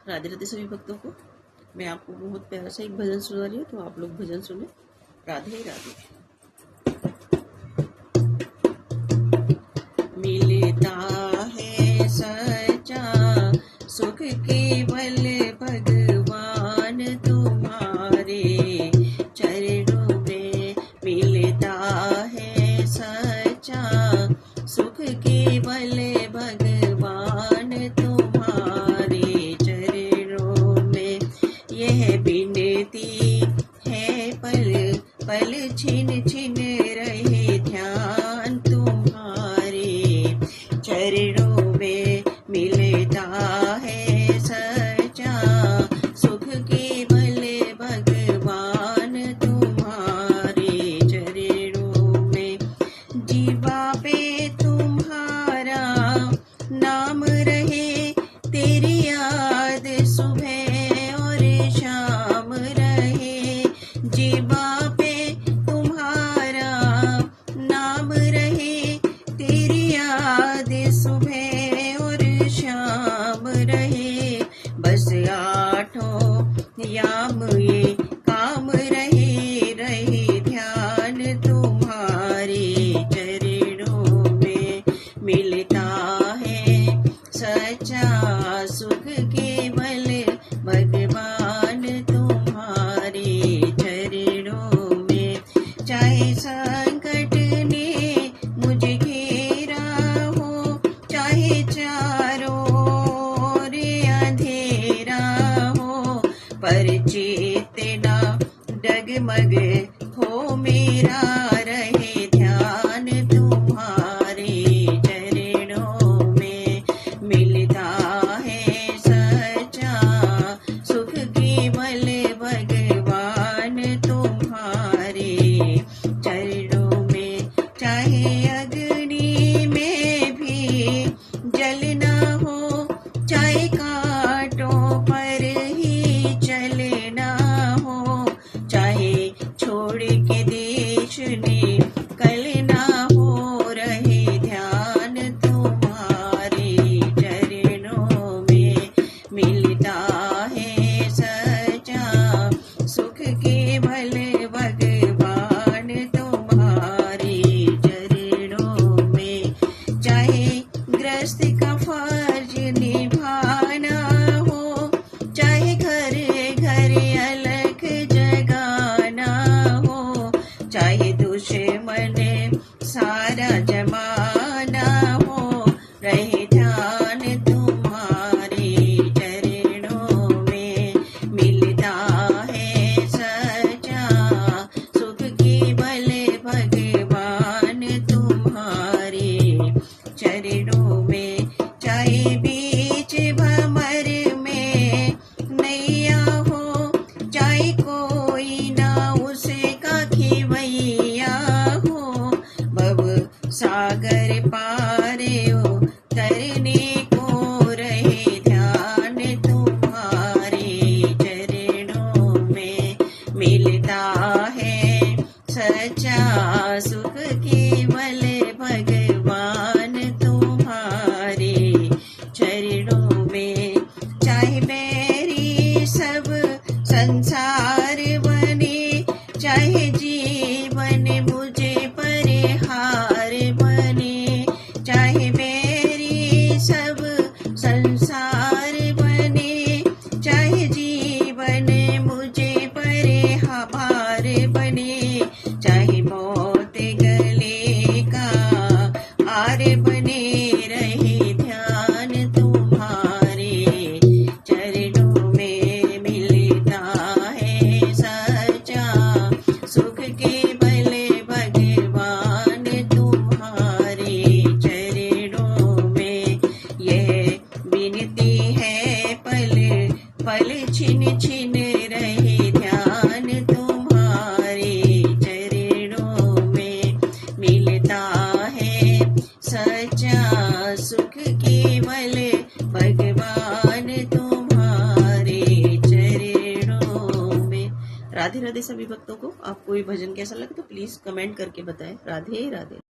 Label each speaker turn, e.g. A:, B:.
A: राधे राधे सभी भक्तों को। मैं आपको बहुत प्यारा सा एक भजन सुना रही हूँ, तो आप लोग भजन सुने। राधे राधे। मिलता है सच्चा सुख केवल भगवान तुम्हारे चरणों में। मिलता है सच्चा सुख केवल भगवान तुम्हारे चरणों में। यह विनती है पल पल छिन छिन रहे ध्यान तुम्हारे चरणों में। मिलता है सच्चा सुख केवल भगवान तुम्हारे चरणों में। जीवा पे तुम्हारा नाम रहे, तेरी याद सुबह और शाम रहे। जीवा पे तुम्हारा नाम रहे, तेरी याद सुबह और शाम रहे। बस आठों याम ये काम रहे, रहे ध्यान तुम्हारे चरणों में। मिलता है सच्चा सुख केवल भगवान तुम्हारे चरणों में। चाहे संकट ने मुझे घेरा हो, चाहे चारों ओर अंधेरा हो, पर चेतना डगमग हो मेरा, रहे ध्यान तुम्हारे चरणों में। मिलता है सच्चा सुख केवल भगवान तुम्हारे चरणों में। चाहे अग्नि में भी जलना हो, चाहे कांटों पर ही चलना हो, चाहे छोड़ के देश निकलना हो, रहे ध्यान तुम्हारे चरणों में। मिलता है सच्चा सुख केवल भगवान तुम्हारे चरणों में। चाहे गृहस्थ का फर्ज निभाना हो, चाहे घर घर अलग जगाना हो, चाहे दुश्मन सारा जमाना हो, रहे ध्यान तुम्हारे चरणों में। मिलता है सच्चा सुख केवल भगवान तुम्हारे चरणों में। चाहे बीच भंवर में नैया हो, चाहे कोई ना उसका खिवैया हो, भव सागर पार उतरने को, रहे ध्यान तुम्हारे चरणों में। मिलता है सच्चा सुख केवल भगवान तुम्हारे चरणों में। चाहे मेरी सब संसार बने, चाहे जीवन मुझे परिहार बने, चाहे मेरी सब संसार बने, चाहे जीवन मुझे परिहार बने, चाहे मौत गले का हार बने, रहे ध्यान तुम्हारे चरणों में। मिलता है सच्चा सुख केवल भगवान तुम्हारे चरणों में। यह विनती है पल पल छिन छिन रहे ध्यान तुम्हारे चरणों में। मिलता है सच्चा सुख केवल भगवान तुम्हारे चरणों में। राधे राधे सभी भक्तों को। आपको ये भजन कैसा लगे तो प्लीज कमेंट करके बताएं। राधे राधे।